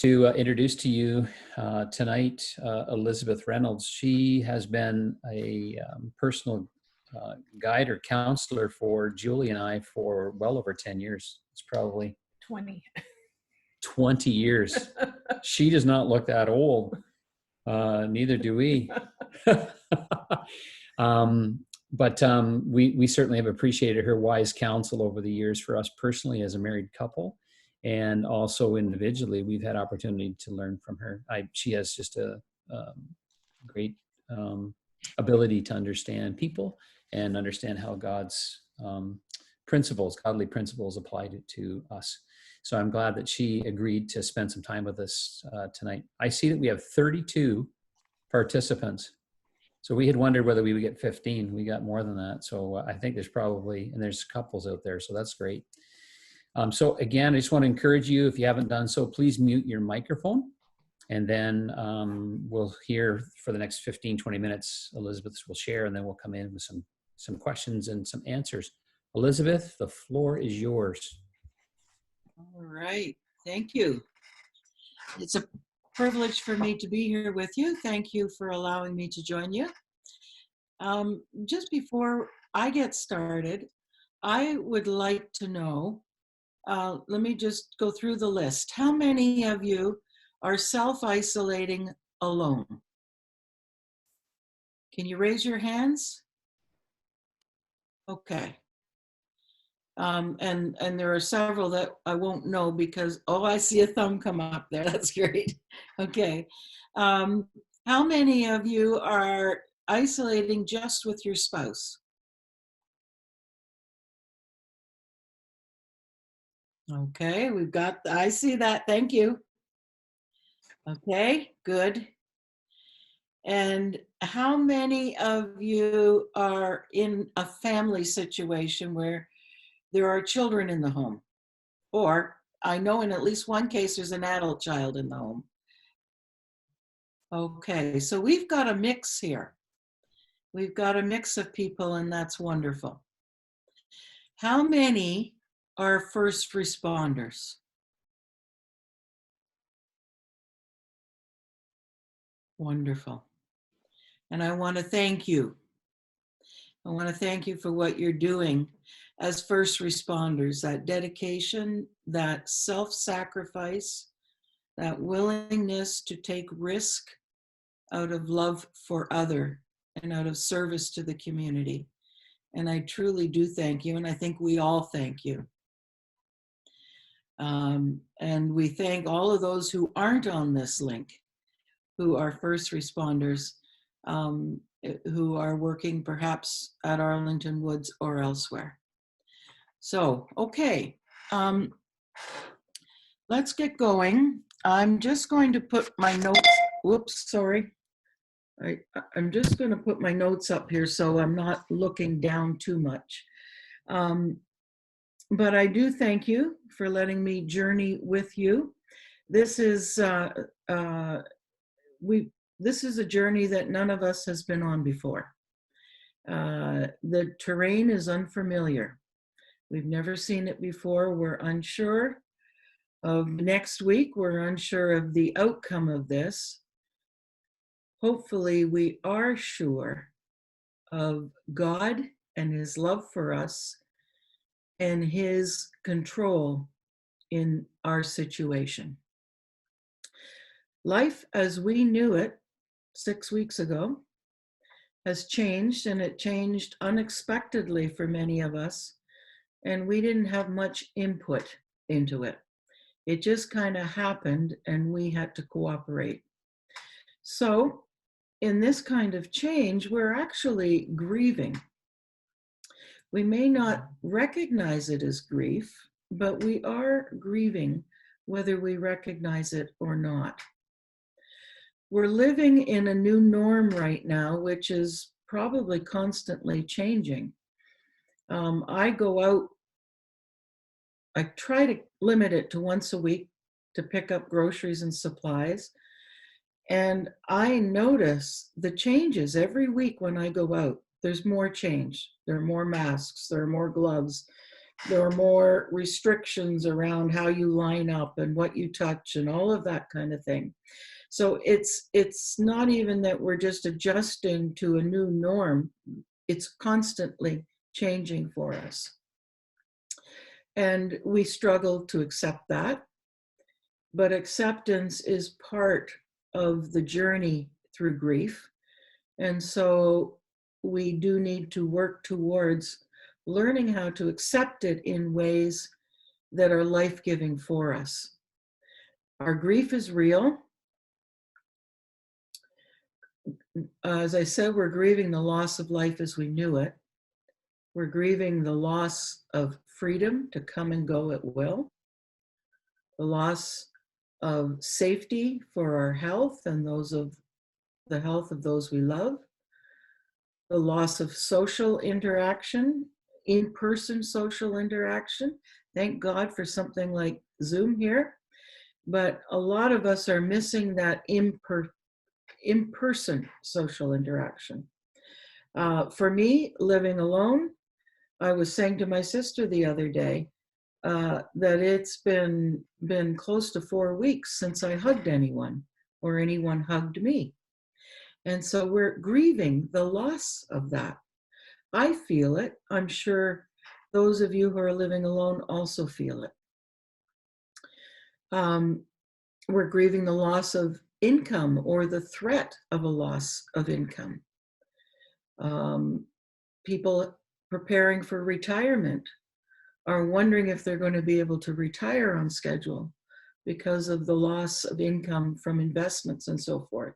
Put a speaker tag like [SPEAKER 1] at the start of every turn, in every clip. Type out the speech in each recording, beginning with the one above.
[SPEAKER 1] to introduce to you tonight Elizabeth Reynolds. She has been a personal guide or counselor for Julie and I for well over 10 years. It's probably 20 years. She does not look that old. Neither do we. We certainly have appreciated her wise counsel over the years for us personally as a married couple, and also individually. We've had opportunity to learn from her. She has just a great ability to understand people and understand how God's principles, godly principles, apply to us. So I'm glad that she agreed to spend some time with us tonight. I see that we have 32 participants. So we had wondered whether we would get 15. We got more than that. So I think there's probably, and there's couples out there, so that's great. So again, I just want to encourage you, if you haven't done so, please mute your microphone. And then we'll hear for the next 15, 20 minutes, Elizabeth will share, and then we'll come in with some questions and some answers. Elizabeth, the floor is yours.
[SPEAKER 2] All right, thank you. It's a privilege for me to be here with you. Thank you for allowing me to join you. Just before I get started, I would like to know, let me just go through the list. How many of you are self-isolating alone? Can you raise your hands? Okay. And there are several that I won't know because, oh, I see a thumb come up there. That's great. Okay. How many of you are isolating just with your spouse? Okay, I see that. Thank you. Okay, good. And how many of you are in a family situation where there are children in the home? Or I know in at least one case there's an adult child in the home. Okay, so we've got a mix here. We've got a mix of people, and that's wonderful. How many are first responders? Wonderful. And I want to thank you. I want to thank you for what you're doing as first responders, that dedication, that self-sacrifice, that willingness to take risk out of love for other and out of service to the community. And I truly do thank you, and I think we all thank you. And we thank all of those who aren't on this link, who are first responders, who are working perhaps at Arlington Woods or elsewhere. So, okay, let's get going. I'm just going to put my notes, whoops, sorry. I'm just going to put my notes up here so I'm not looking down too much. But I do thank you for letting me journey with you. This is this is a journey that none of us has been on before. The terrain is unfamiliar. We've never seen it before. We're unsure of next week. We're unsure of the outcome of this. Hopefully, we are sure of God and His love for us and His control in our situation. Life as we knew it 6 weeks ago has changed, and it changed unexpectedly for many of us, and we didn't have much input into it. It just kind of happened, and we had to cooperate. So in this kind of change, we're actually grieving. We may not recognize it as grief, but we are grieving whether we recognize it or not. We're living in a new norm right now, which is probably constantly changing. I go out, I try to limit it to once a week to pick up groceries and supplies. And I notice the changes every week when I go out. There's more change. There are more masks. There are more gloves. There are more restrictions around how you line up and what you touch and all of that kind of thing. So it's not even that we're just adjusting to a new norm. It's constantly changing for us. And we struggle to accept that. But acceptance is part of the journey through grief. And so we do need to work towards learning how to accept it in ways that are life-giving for us. Our grief is real. As I said, we're grieving the loss of life as we knew it. We're grieving the loss of freedom to come and go at will, the loss of safety for our health and those of the health of those we love, the loss of social interaction, in-person social interaction. Thank God for something like Zoom here. But a lot of us are missing that in-person social interaction. For me, living alone, I was saying to my sister the other day that it's been close to 4 weeks since I hugged anyone or anyone hugged me. And so we're grieving the loss of that. I feel it. I'm sure those of you who are living alone also feel it. We're grieving the loss of income or the threat of a loss of income. People preparing for retirement are wondering if they're going to be able to retire on schedule because of the loss of income from investments and so forth.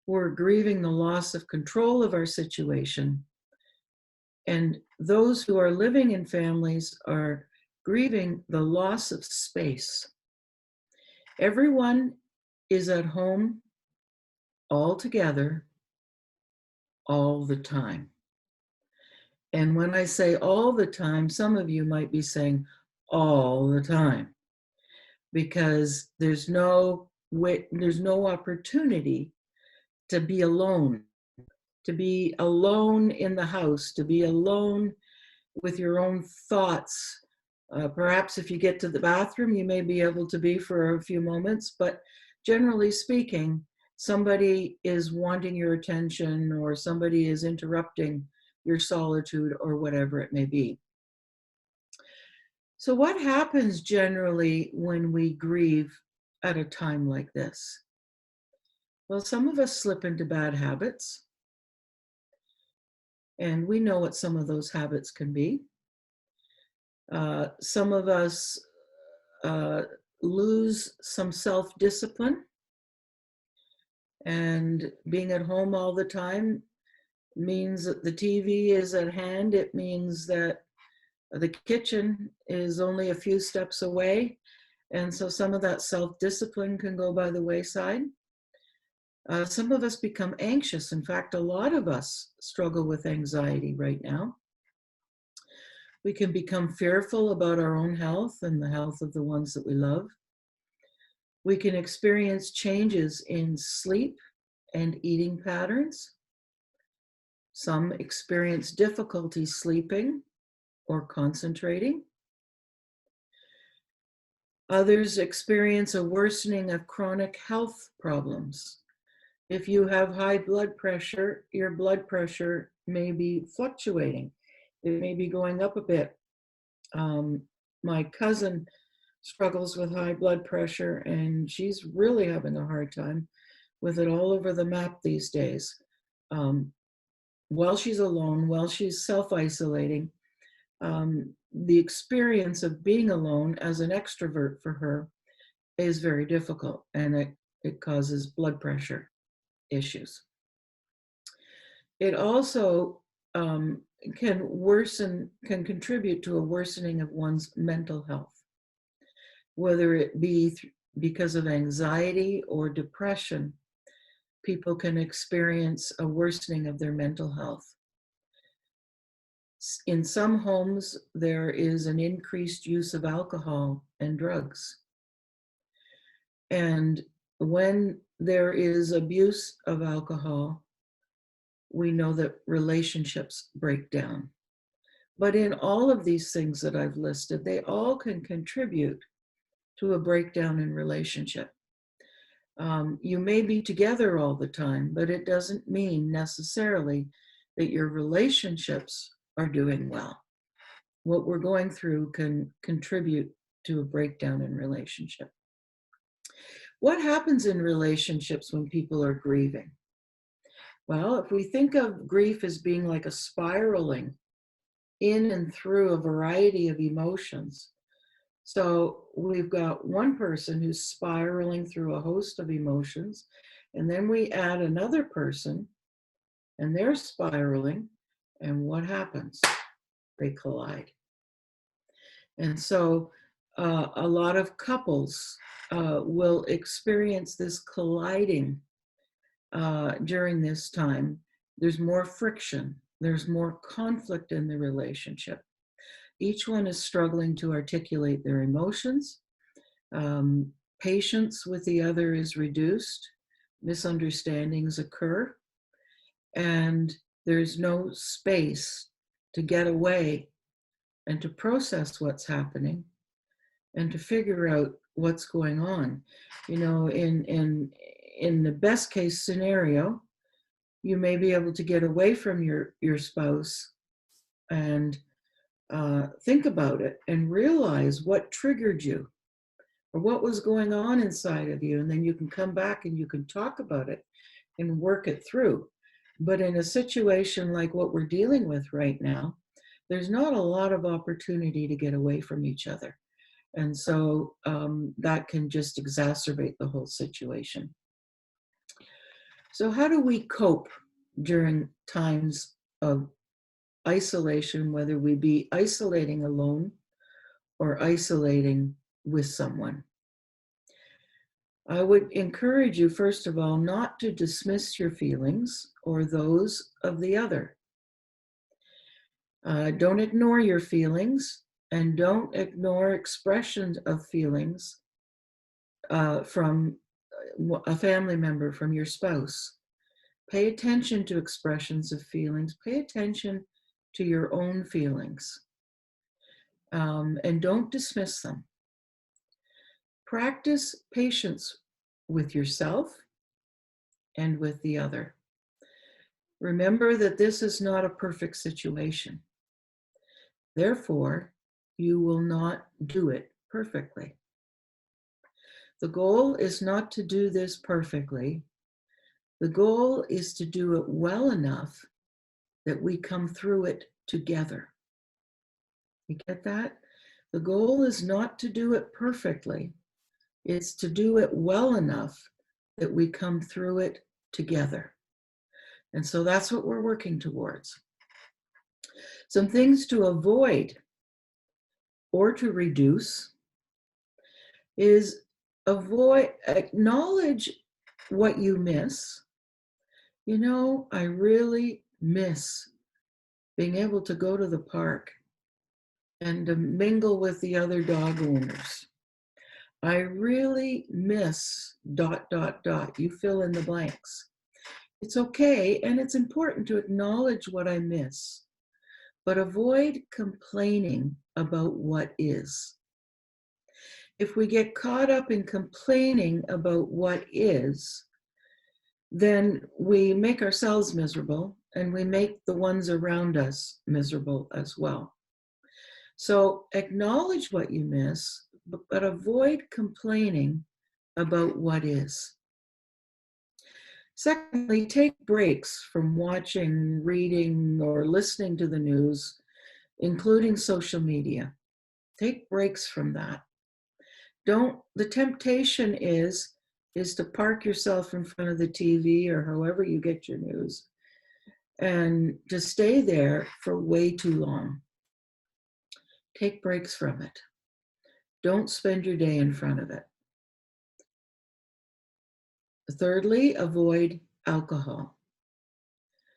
[SPEAKER 2] We're grieving the loss of control of our situation. And those who are living in families are grieving the loss of space. Everyone is at home all together all the time. And when I say all the time, some of you might be saying all the time, because there's no opportunity to be alone in the house, to be alone with your own thoughts. Perhaps if you get to the bathroom, you may be able to be for a few moments, but generally speaking, somebody is wanting your attention or somebody is interrupting your solitude or whatever it may be. So what happens generally when we grieve at a time like this? Well, some of us slip into bad habits, and we know what some of those habits can be. Some of us lose some self-discipline, and being at home all the time means that the TV is at hand. It means that the kitchen is only a few steps away, and so some of that self-discipline can go by the wayside. Some of us become anxious. In fact, a lot of us struggle with anxiety right now. We can become fearful about our own health and the health of the ones that we love. We can experience changes in sleep and eating patterns. Some experience difficulty sleeping or concentrating. Others experience a worsening of chronic health problems. If you have high blood pressure, your blood pressure may be fluctuating. It may be going up a bit. My cousin struggles with high blood pressure, and she's really having a hard time with it all over the map these days. While she's alone, while she's self-isolating, the experience of being alone as an extrovert for her is very difficult, and it causes blood pressure issues. It also can contribute to a worsening of one's mental health, whether it be because of anxiety or depression. People can experience a worsening of their mental health. In some homes, there is an increased use of alcohol and drugs. And when there is abuse of alcohol, we know that relationships break down. But in all of these things that I've listed, they all can contribute to a breakdown in relationship. You may be together all the time, but it doesn't mean necessarily that your relationships are doing well. What we're going through can contribute to a breakdown in relationship. What happens in relationships when people are grieving? Well, if we think of grief as being like a spiraling in and through a variety of emotions, so we've got one person who's spiraling through a host of emotions, and then we add another person and they're spiraling, and what happens? They collide. And so a lot of couples will experience this colliding during this time. There's more friction, there's more conflict in the relationship. Each one is struggling to articulate their emotions. Patience with the other is reduced, misunderstandings occur, and there's no space to get away and to process what's happening and to figure out what's going on. You know, in the best case scenario, you may be able to get away from your spouse and think about it and realize what triggered you or what was going on inside of you, and then you can come back and you can talk about it and work it through. But in a situation like what we're dealing with right now, there's not a lot of opportunity to get away from each other. And so that can just exacerbate the whole situation. So how do we cope during times of isolation, whether we be isolating alone or isolating with someone? I would encourage you, first of all, not to dismiss your feelings or those of the other. Don't ignore your feelings, and don't ignore expressions of feelings from a family member, from your spouse. Pay attention to expressions of feelings. Pay attention to your own feelings, and don't dismiss them. Practice patience with yourself and with the other. Remember that this is not a perfect situation. Therefore, you will not do it perfectly. The goal is not to do this perfectly. The goal is to do it well enough that we come through it together. You get that? The goal is not to do it perfectly. It's to do it well enough that we come through it together. And so that's what we're working towards. Some things to avoid or to reduce is acknowledge what you miss. You know, I really miss being able to go to the park and to mingle with the other dog owners. I really miss ... You fill in the blanks. It's okay, and it's important to acknowledge what I miss, but avoid complaining about what is. If we get caught up in complaining about what is, then we make ourselves miserable and we make the ones around us miserable as well. So acknowledge what you miss, but avoid complaining about what is. Secondly, take breaks from watching, reading, or listening to the news, including social media. Take breaks from that. The temptation is to park yourself in front of the TV or however you get your news and to stay there for way too long. Take breaks from it. Don't spend your day in front of it. Thirdly, avoid alcohol.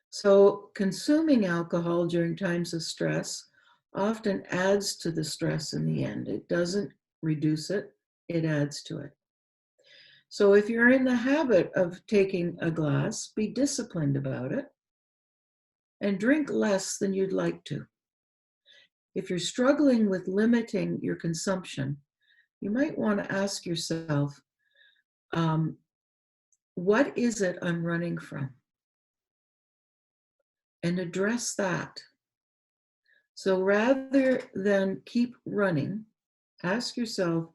[SPEAKER 2] So consuming alcohol during times of stress often adds to the stress in the end. It doesn't reduce it, it adds to it. So if you're in the habit of taking a glass, be disciplined about it and drink less than you'd like to. If you're struggling with limiting your consumption, you might want to ask yourself, what is it I'm running from? And address that. So rather than keep running, ask yourself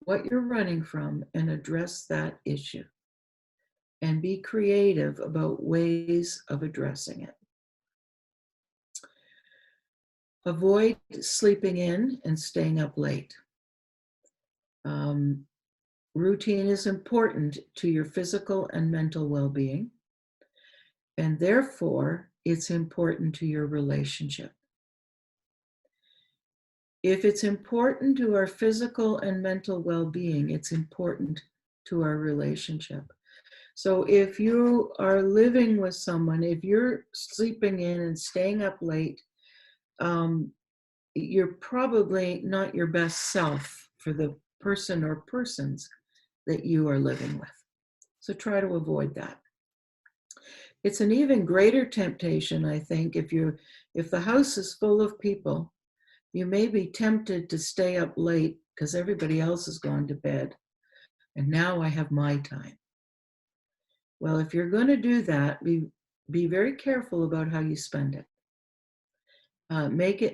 [SPEAKER 2] what you're running from and address that issue. And be creative about ways of addressing it. Avoid sleeping in and staying up late. Routine is important to your physical and mental well-being, and therefore it's important to your relationship. If it's important to our physical and mental well-being, it's important to our relationship. So if you are living with someone, if you're sleeping in and staying up late, you're probably not your best self for the person or persons that you are living with. So try to avoid that. It's an even greater temptation, I think, if the house is full of people, you may be tempted to stay up late because everybody else has gone to bed, and now I have my time. Well, if you're going to do that, be very careful about how you spend it.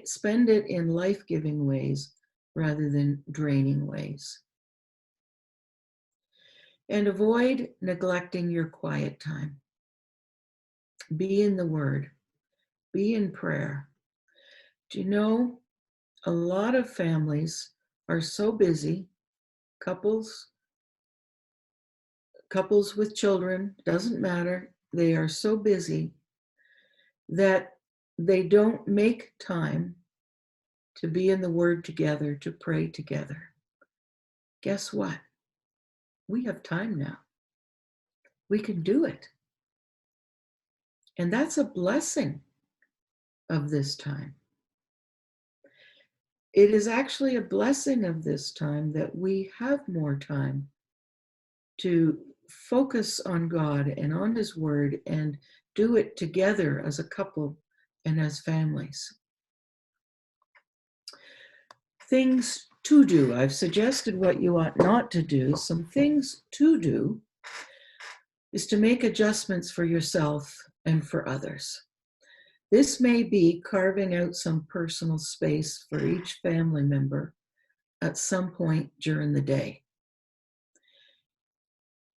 [SPEAKER 2] Spend it in life-giving ways rather than draining ways. And avoid neglecting your quiet time. Be in the Word. Be in prayer. Do you know, a lot of families are so busy, couples with children, doesn't matter, they are so busy that they don't make time to be in the Word together, to pray together. Guess what? We have time now. We can do it. And that's a blessing of this time. It is actually a blessing of this time that we have more time to focus on God and on His Word and do it together as a couple and as families. Things to do. I've suggested what you ought not to do. Some things to do is to make adjustments for yourself and for others. This may be carving out some personal space for each family member at some point during the day.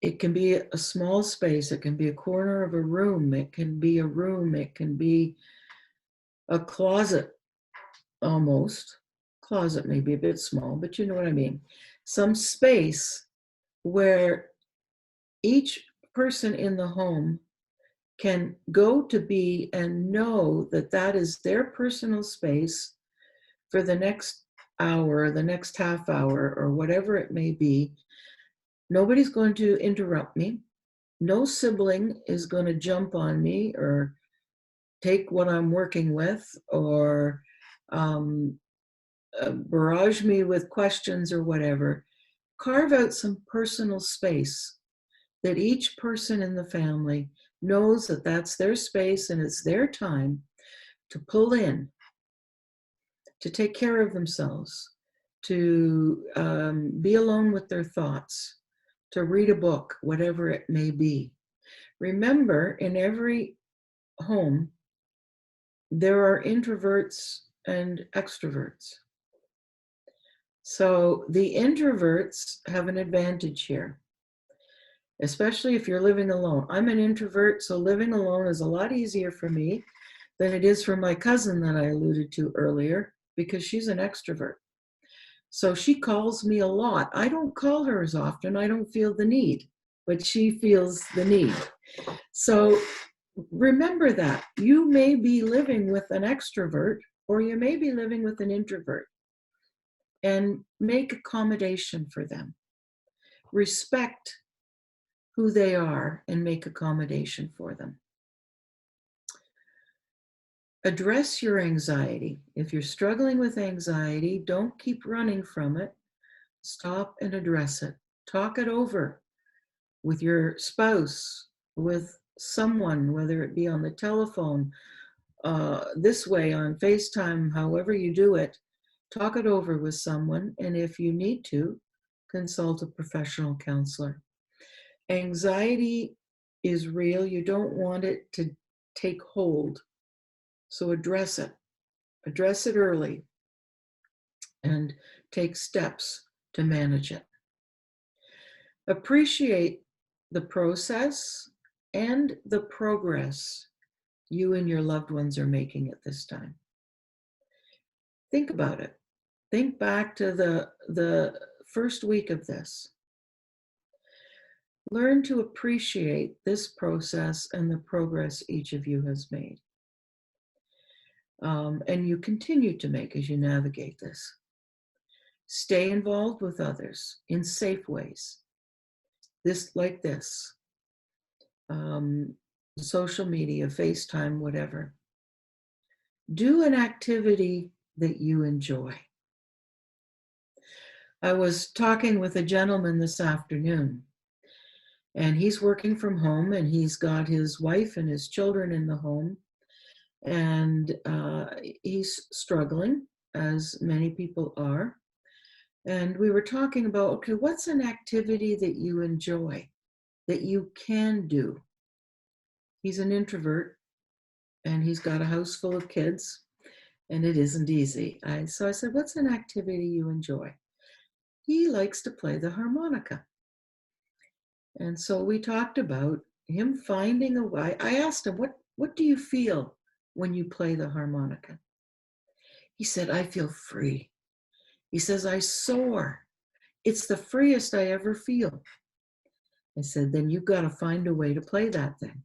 [SPEAKER 2] It can be a small space, it can be a corner of a room, it can be a room, it can be a closet almost. Closet may be a bit small, but you know what I mean. Some space where each person in the home can go to be and know that that is their personal space for the next hour, the next half hour, or whatever it may be. Nobody's going to interrupt me. No sibling is going to jump on me or take what I'm working with or barrage me with questions or whatever. Carve out some personal space that each person in the family knows that that's their space and it's their time to pull in, to take care of themselves, to be alone with their thoughts, to read a book, whatever it may be. Remember, in every home, there are introverts and extroverts. So the introverts have an advantage here, especially if you're living alone. I'm an introvert, so living alone is a lot easier for me than it is for my cousin that I alluded to earlier, because she's an extrovert. So she calls me a lot. I don't call her as often. I don't feel the need, but she feels the need. So remember that. You may be living with an extrovert or you may be living with an introvert, and make accommodation for them. Respect who they are and make accommodation for them. Address your anxiety. If you're struggling with anxiety, don't keep running from it. Stop and address it. Talk it over with your spouse, with someone, whether it be on the telephone, this way on FaceTime, however you do it, talk it over with someone. And if you need to, consult a professional counselor. Anxiety is real. You don't want it to take hold. So address it. Address it early and take steps to manage it. Appreciate the process and the progress you and your loved ones are making at this time. Think about it. Think back to the first week of this. Learn to appreciate this process and the progress each of you has made. And you continue to make as you navigate this. Stay involved with others in safe ways. Like this. Social media, FaceTime, whatever. Do an activity that you enjoy. I was talking with a gentleman this afternoon, and he's working from home, and he's got his wife and his children in the home, and he's struggling, as many people are. And we were talking about, okay, what's an activity that you enjoy, that you can do? He's an introvert, and he's got a house full of kids, and it isn't easy. So I said, what's an activity you enjoy? He likes to play the harmonica. And so we talked about him finding a way. I asked him, what do you feel when you play the harmonica? He said, I feel free. He says, I soar. It's the freest I ever feel. I said, then you've got to find a way to play that thing.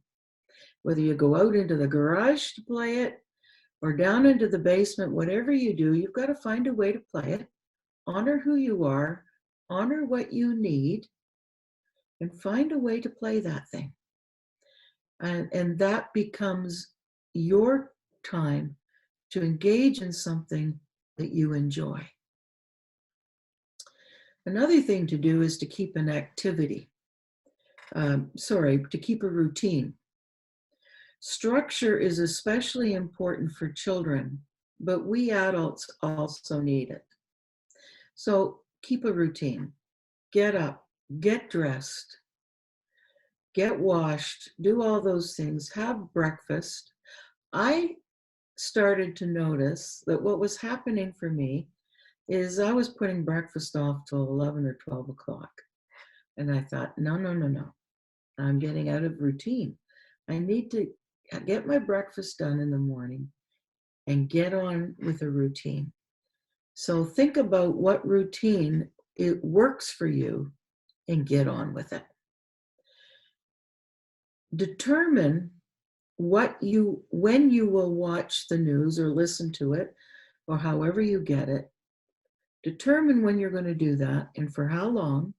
[SPEAKER 2] Whether you go out into the garage to play it or down into the basement, whatever you do, you've got to find a way to play it. Honor who you are, honor what you need, and find a way to play that thing. And that becomes your time to engage in something that you enjoy. Another thing to do is to keep an activity. To keep a routine. Structure is especially important for children, but we adults also need it. So keep a routine. Get up, get dressed, get washed, do all those things, have breakfast. I started to notice that what was happening for me is I was putting breakfast off till 11 or 12 o'clock. And I thought, no. I'm getting out of routine. I need to get my breakfast done in the morning and get on with a routine. So think about what routine it works for you and get on with it. Determine when you will watch the news or listen to it or however you get it. Determine when you're going to do that and for how long,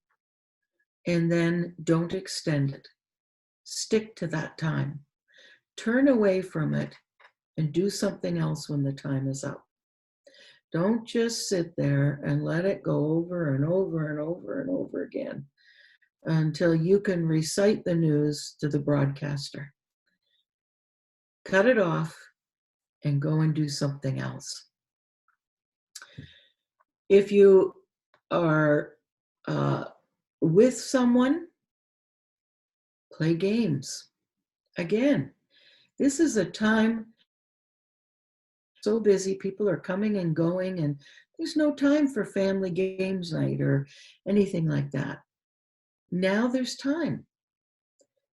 [SPEAKER 2] and then don't extend it. Stick to that time. Turn away from it and do something else when the time is up. Don't just sit there and let it go over and over and over and over again until you can recite the news to the broadcaster. Cut it off and go and do something else. If you are with someone, play games. Again, this is a time so busy, people are coming and going, and there's no time for family games night or anything like that. Now there's time.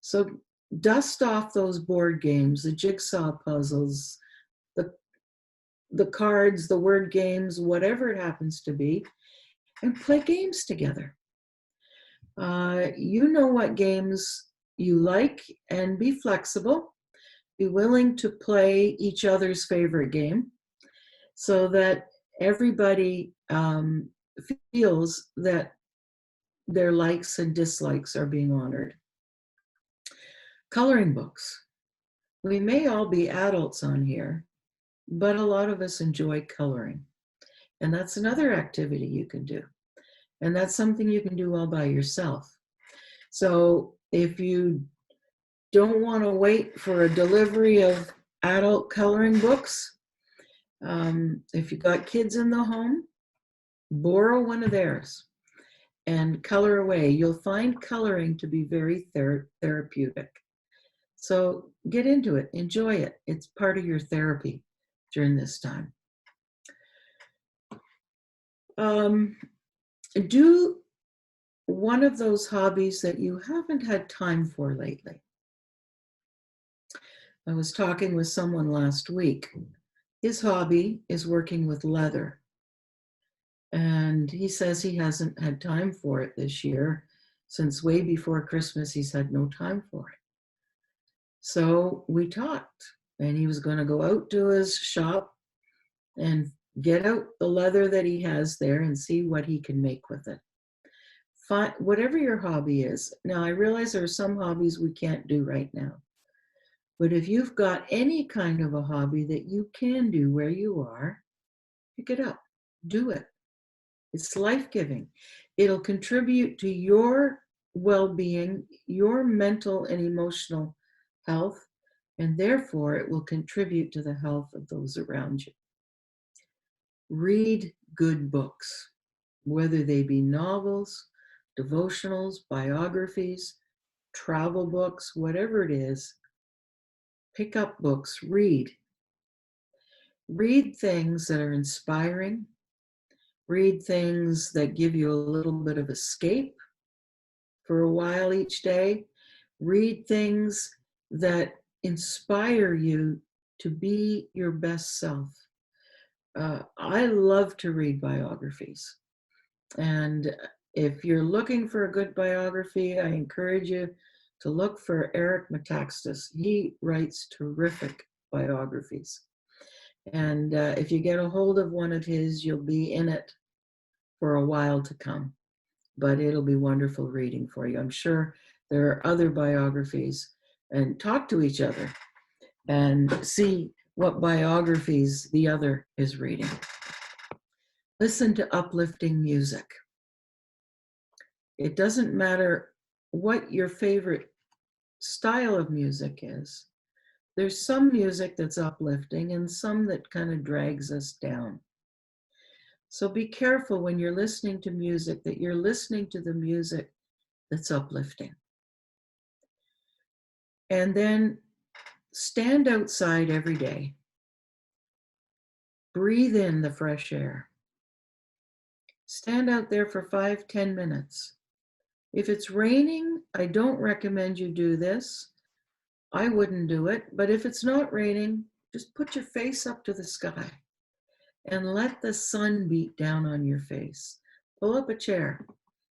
[SPEAKER 2] So dust off those board games, the jigsaw puzzles, the cards, the word games, whatever it happens to be, and play games together. You know what games you like, and be flexible. Be willing to play each other's favorite game so that everybody feels that their likes and dislikes are being honored. Coloring books. We may all be adults on here, but a lot of us enjoy coloring. And that's another activity you can do. And that's something you can do all by yourself. So if you don't want to wait for a delivery of adult coloring books. If you got kids in the home, borrow one of theirs and color away. You'll find coloring to be very therapeutic. So get into it, enjoy it. It's part of your therapy during this time. Do one of those hobbies that you haven't had time for lately. I was talking with someone last week. His hobby is working with leather. And he says he hasn't had time for it this year. Since way before Christmas, he's had no time for it. So we talked, and he was going to go out to his shop and get out the leather that he has there and see what he can make with it. Whatever your hobby is. Now, I realize there are some hobbies we can't do right now. But if you've got any kind of a hobby that you can do where you are, pick it up, do it. It's life-giving. It'll contribute to your well-being, your mental and emotional health, and therefore it will contribute to the health of those around you. Read good books, whether they be novels, devotionals, biographies, travel books, whatever it is. Pick up books, read. Read things that are inspiring. Read things that give you a little bit of escape for a while each day. Read things that inspire you to be your best self. I love to read biographies. And if you're looking for a good biography, I encourage you to look for Eric Metaxas. He writes terrific biographies. And if you get a hold of one of his, you'll be in it for a while to come. But it'll be wonderful reading for you. I'm sure there are other biographies, and talk to each other and see what biographies the other is reading. Listen to uplifting music. It doesn't matter what your favorite style of music is. There's some music that's uplifting and some that kind of drags us down. So be careful when you're listening to music that you're listening to the music that's uplifting. And then stand outside every day. Breathe in the fresh air. Stand out there for 5-10 minutes. If it's raining, I don't recommend you do this. I wouldn't do it. But if it's not raining, just put your face up to the sky and let the sun beat down on your face. Pull up a chair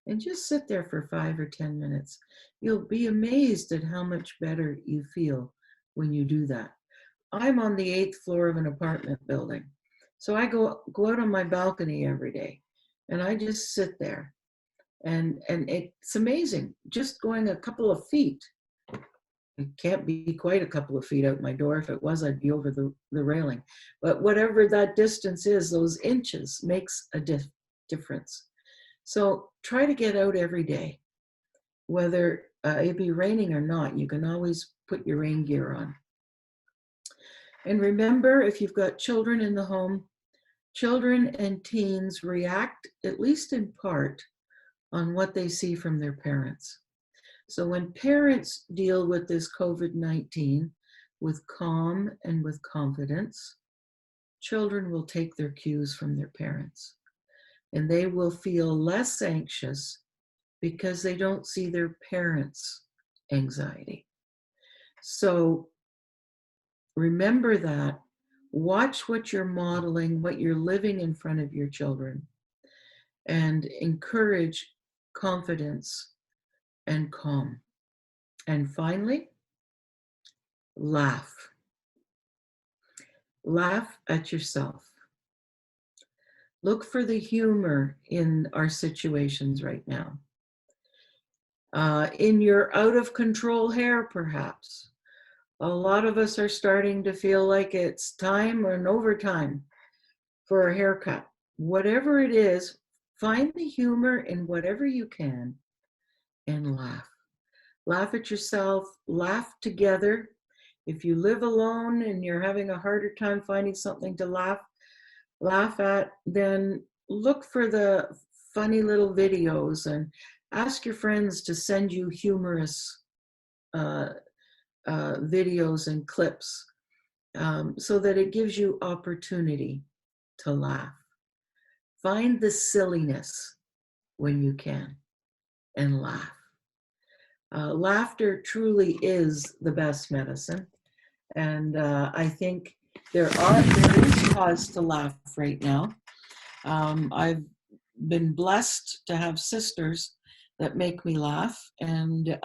[SPEAKER 2] and just sit there for 5 or 10 minutes. You'll be amazed at how much better you feel when you do that. I'm on the 8th floor of an apartment building. So I go out on my balcony every day and I just sit there. And it's amazing, just going a couple of feet. It can't be quite a couple of feet out my door. If it was, I'd be over the railing. But whatever that distance is, those inches makes a difference. So try to get out every day, whether it be raining or not. You can always put your rain gear on. And remember, if you've got children in the home, children and teens react, at least in part, on what they see from their parents. So when parents deal with this COVID-19 with calm and with confidence, children will take their cues from their parents. And they will feel less anxious because they don't see their parents' anxiety. So remember that. Watch what you're modeling, what you're living in front of your children, and encourage confidence and calm. And finally, laugh. Laugh at yourself. Look for the humor in our situations right now. In your out of control hair, perhaps. A lot of us are starting to feel like it's time or an overtime for a haircut. Whatever it is, find the humor in whatever you can and laugh. Laugh at yourself, laugh together. If you live alone and you're having a harder time finding something to laugh at, then look for the funny little videos and ask your friends to send you humorous uh, videos and clips, so that it gives you opportunity to laugh. Find the silliness when you can and laugh. Laughter truly is the best medicine. And I think there is cause to laugh right now. I've been blessed to have sisters that make me laugh, and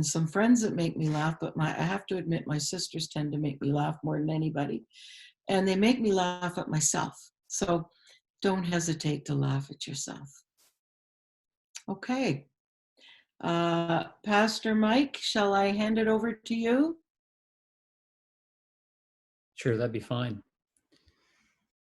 [SPEAKER 2] some friends that make me laugh, but I have to admit my sisters tend to make me laugh more than anybody. And they make me laugh at myself. So don't hesitate to laugh at yourself. Okay. Pastor Mike, shall I hand it over to you?
[SPEAKER 1] Sure, that'd be fine.